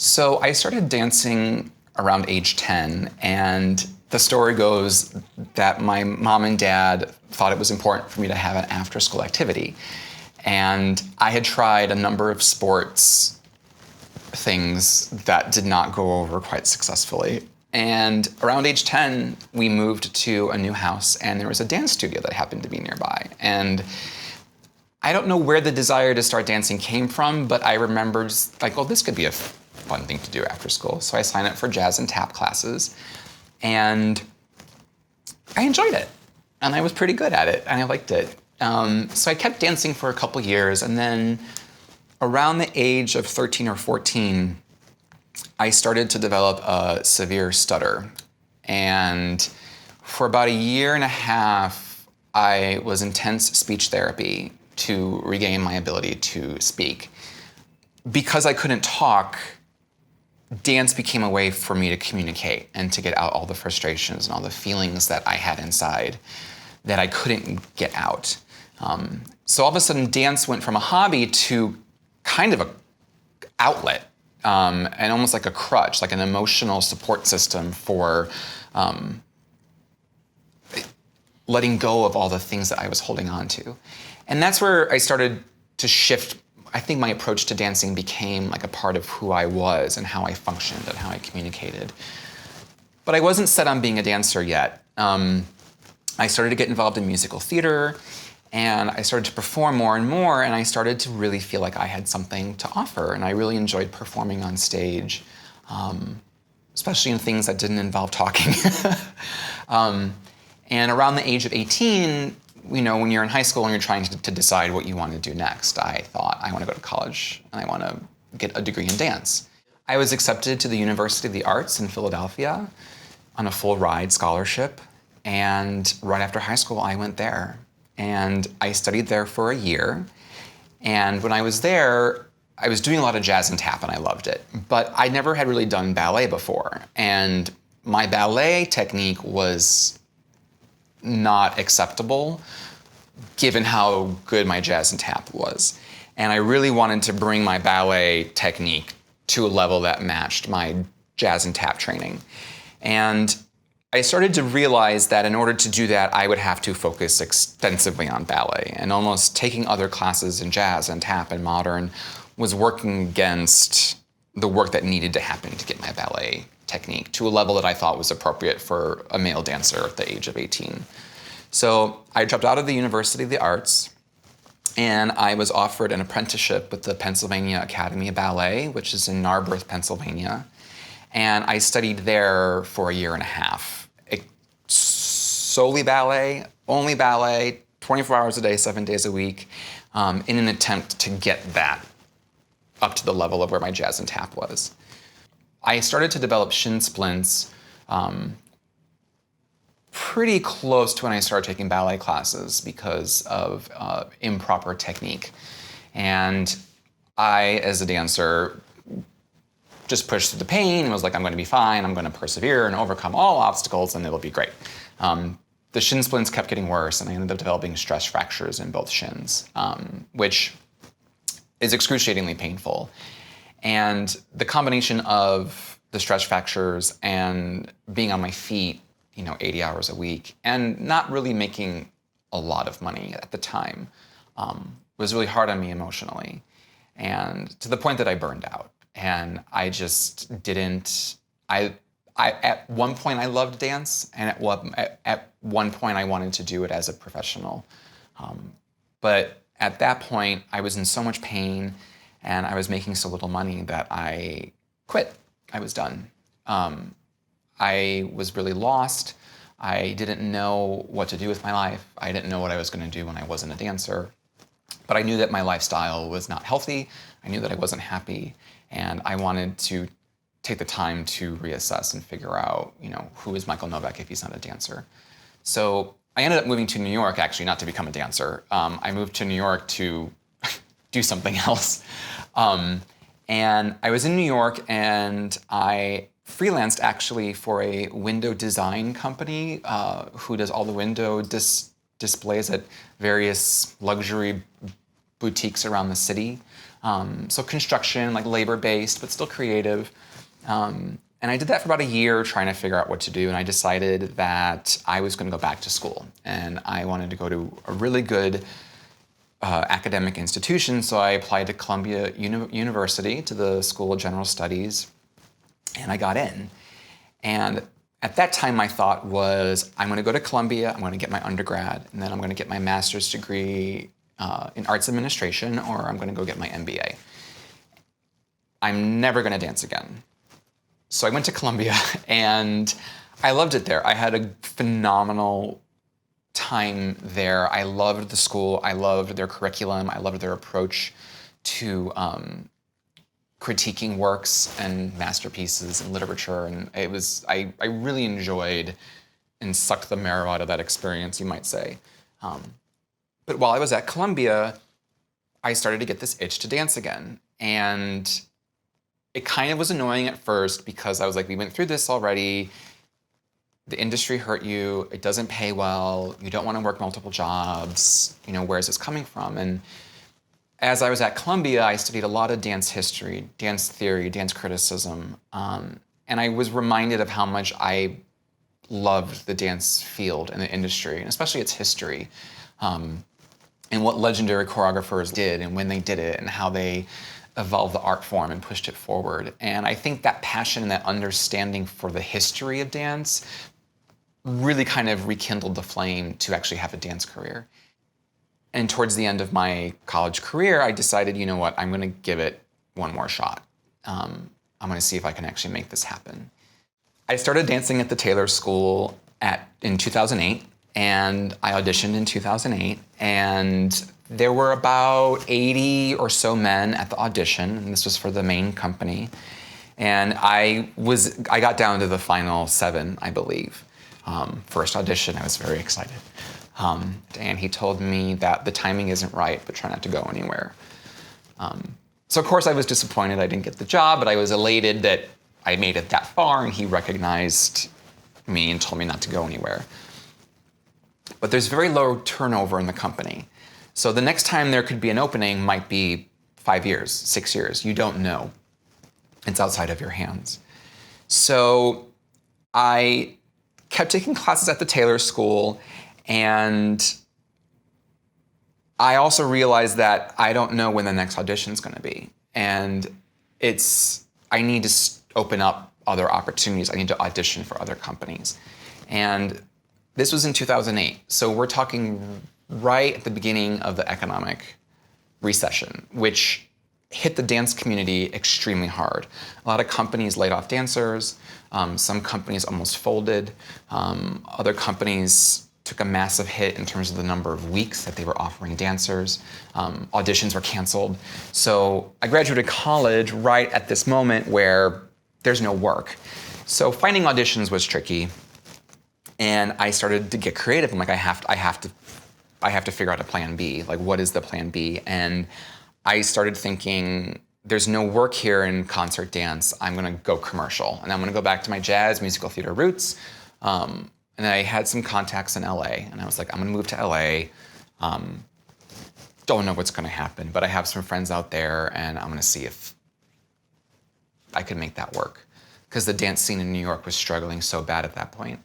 So I started dancing around age 10, and the story goes that my mom and dad thought it was important for me to have an after-school activity. And I had tried a number of sports things that did not go over quite successfully. And around age 10, we moved to a new house, and there was a dance studio that happened to be nearby. And I don't know where the desire to start dancing came from, but I remembered, like, oh, this could be a fun thing to do after school. So I signed up for jazz and tap classes, and I enjoyed it. And I was pretty good at it, and I liked it. So I kept dancing for a couple years, and then around the age of 13 or 14, I started to develop a severe stutter. And for about a year and a half, I was in intense speech therapy to regain my ability to speak. Because I couldn't talk, dance became a way for me to communicate and to get out all the frustrations and all the feelings that I had inside that I couldn't get out. So all of a sudden, dance went from a hobby to kind of an outlet, and almost like a crutch, like an emotional support system for letting go of all the things that I was holding on to. And that's where I started to shift. I think my approach to dancing became like a part of who I was and how I functioned and how I communicated. But I wasn't set on being a dancer yet. I started to get involved in musical theater, and I started to perform more and more, and I started to really feel like I had something to offer, and I really enjoyed performing on stage, especially in things that didn't involve talking. And around the age of 18, when you're in high school and you're trying to decide what you want to do next, I thought, I want to go to college and I want to get a degree in dance. I was accepted to the University of the Arts in Philadelphia on a full ride scholarship. And right after high school, I went there. And I studied there for a year. And when I was there, I was doing a lot of jazz and tap, and I loved it. But I never had really done ballet before. And my ballet technique was not acceptable, given how good my jazz and tap was. And I really wanted to bring my ballet technique to a level that matched my jazz and tap training. And I started to realize that in order to do that, I would have to focus extensively on ballet. And almost taking other classes in jazz and tap and modern was working against the work that needed to happen to get my ballet technique to a level that I thought was appropriate for a male dancer at the age of 18. So I dropped out of the University of the Arts, and I was offered an apprenticeship with the Pennsylvania Academy of Ballet, which is in Narberth, Pennsylvania. And I studied there for a year and a half. Solely ballet, only ballet, 24 hours a day, 7 days a week, in an attempt to get that up to the level of where my jazz and tap was. I started to develop shin splints pretty close to when I started taking ballet classes because of improper technique. And I, as a dancer, just pushed through the pain and was like, I'm going to be fine, I'm going to persevere and overcome all obstacles, and it'll be great. The shin splints kept getting worse, and I ended up developing stress fractures in both shins, which is excruciatingly painful. And the combination of the stress fractures and being on my feet, 80 hours a week, and not really making a lot of money at the time, was really hard on me emotionally. And to the point that I burned out. And I just didn't, at one point I loved dance, and at one point I wanted to do it as a professional. But at that point, I was in so much pain, and I was making so little money that I quit. I was done. I was really lost. I didn't know what to do with my life. I didn't know what I was going to do when I wasn't a dancer. But I knew that my lifestyle was not healthy. I knew that I wasn't happy. And I wanted to take the time to reassess and figure out, who is Michael Novak if he's not a dancer. So I ended up moving to New York, actually, not to become a dancer. I moved to New York to do something else. And I was in New York, and I freelanced actually for a window design company who does all the window displays at various luxury boutiques around the city. So construction, like labor-based, but still creative. And I did that for about a year trying to figure out what to do, and I decided that I was going to go back to school, and I wanted to go to a really good academic institution, so I applied to Columbia University, to the School of General Studies, and I got in. And at that time, my thought was, I'm going to go to Columbia, I'm going to get my undergrad, and then I'm going to get my master's degree in arts administration, or I'm going to go get my MBA. I'm never going to dance again. So I went to Columbia, and I loved it there. I had a phenomenal time there. I loved the school. I loved their curriculum. I loved their approach to critiquing works and masterpieces and literature. And it was, I really enjoyed and sucked the marrow out of that experience, you might say. But while I was at Columbia, I started to get this itch to dance again. And it kind of was annoying at first because I was like, we went through this already. The industry hurt you. It doesn't pay well. You don't want to work multiple jobs. You know, where is this coming from? And as I was at Columbia, I studied a lot of dance history, dance theory, dance criticism. And I was reminded of how much I loved the dance field and the industry, and especially its history, and what legendary choreographers did and when they did it and how they evolved the art form and pushed it forward. And I think that passion and that understanding for the history of dance really kind of rekindled the flame to actually have a dance career. And towards the end of my college career, I decided, you know what, I'm gonna give it one more shot. I'm gonna see if I can actually make this happen. I started dancing at the Taylor School in 2008, and I auditioned in 2008, and there were about 80 or so men at the audition, and this was for the main company. And I got down to the final 7, I believe. First audition, I was very excited. And he told me that the timing isn't right, but try not to go anywhere. So of course I was disappointed I didn't get the job, but I was elated that I made it that far and he recognized me and told me not to go anywhere. But there's very low turnover in the company. So the next time there could be an opening might be 5 years, 6 years. You don't know. It's outside of your hands. So I kept taking classes at the Taylor School, and I also realized that I don't know when the next audition is going to be. And I need to open up other opportunities. I need to audition for other companies. And this was in 2008. So we're talking right at the beginning of the economic recession, which hit the dance community extremely hard. A lot of companies laid off dancers. Some companies almost folded. Other companies took a massive hit in terms of the number of weeks that they were offering dancers. Auditions were canceled. So I graduated college right at this moment where there's no work. So finding auditions was tricky. And I started to get creative. I'm like, I have to figure out a plan B. Like, what is the plan B? And I started thinking, there's no work here in concert dance. I'm gonna go commercial. And I'm gonna go back to my jazz musical theater roots. And I had some contacts in LA. And I was like, I'm gonna move to LA. Don't know what's gonna happen, but I have some friends out there and I'm gonna see if I can make that work. Because the dance scene in New York was struggling so bad at that point.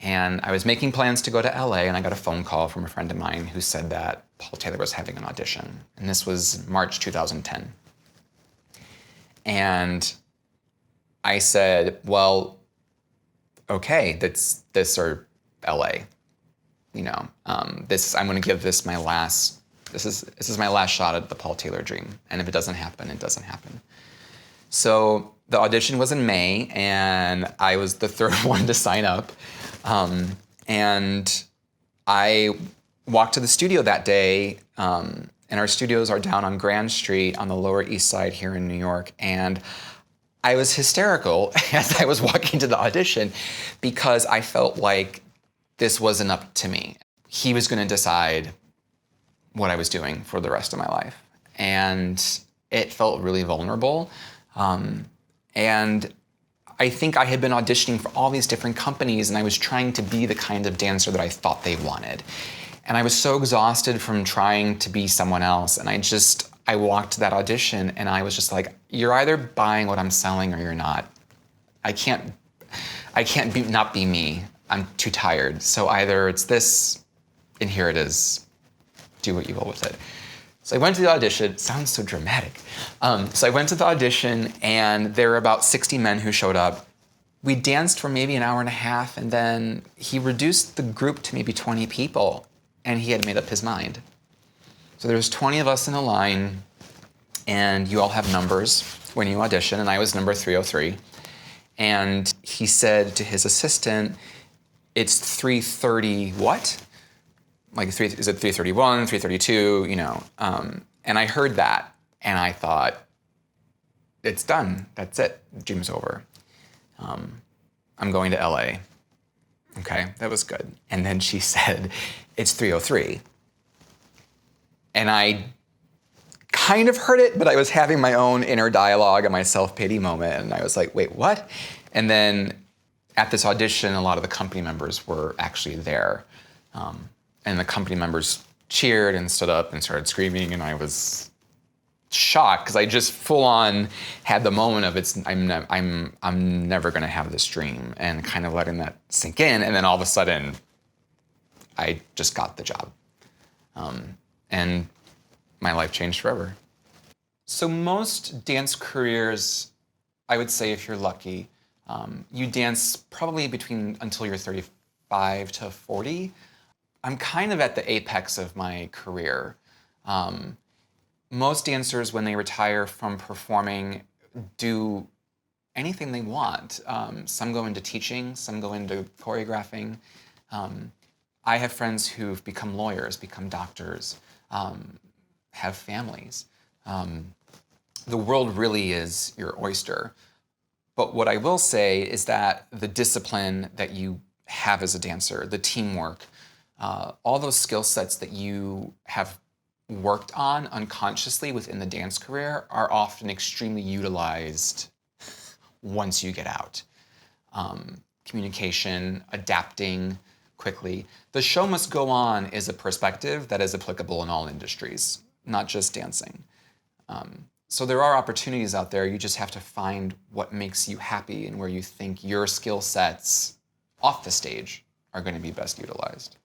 And I was making plans to go to LA, and I got a phone call from a friend of mine who said that Paul Taylor was having an audition. And this was March 2010. And I said, well, okay, this or LA. You know, I'm gonna give this my last, this is my last shot at the Paul Taylor dream. And if it doesn't happen, it doesn't happen. So the audition was in May, and I was the third one to sign up. And I walked to the studio that day, and our studios are down on Grand Street on the Lower East Side here in New York. And I was hysterical as I was walking to the audition because I felt like this wasn't up to me. He was going to decide what I was doing for the rest of my life. And it felt really vulnerable. And I think I had been auditioning for all these different companies, and I was trying to be the kind of dancer that I thought they wanted. And I was so exhausted from trying to be someone else, and I I walked to that audition and I was just like, you're either buying what I'm selling or you're not. I can't not be me. I'm too tired. So either it's this, and here it is. Do what you will with it. So I went to the audition. It sounds so dramatic. So I went to the audition, and there were about 60 men who showed up. We danced for maybe an hour and a half, and then he reduced the group to maybe 20 people, and he had made up his mind. So there was 20 of us in a line, and you all have numbers when you audition, and I was number 303. And he said to his assistant, it's 3:30 what? Like, is it 3:31, 3:32, you know? And I heard that, and I thought, it's done. That's it. Dream's over. I'm going to LA. Okay, that was good. And then she said, it's 3:03. And I kind of heard it, but I was having my own inner dialogue and my self-pity moment, and I was like, wait, what? And then at this audition, a lot of the company members were actually there. And the company members cheered and stood up and started screaming, and I was shocked because I just full on had the moment of I'm never gonna have this dream, and kind of letting that sink in, and then all of a sudden, I just got the job. And my life changed forever. So most dance careers, I would say if you're lucky, you dance probably until you're 35 to 40. I'm kind of at the apex of my career. Most dancers, when they retire from performing, do anything they want. Some go into teaching, some go into choreographing. I have friends who've become lawyers, become doctors, have families. The world really is your oyster. But what I will say is that the discipline that you have as a dancer, the teamwork, all those skill sets that you have worked on unconsciously within the dance career are often extremely utilized once you get out. Communication, adapting quickly. The show must go on is a perspective that is applicable in all industries, not just dancing. So there are opportunities out there. You just have to find what makes you happy and where you think your skill sets off the stage are going to be best utilized.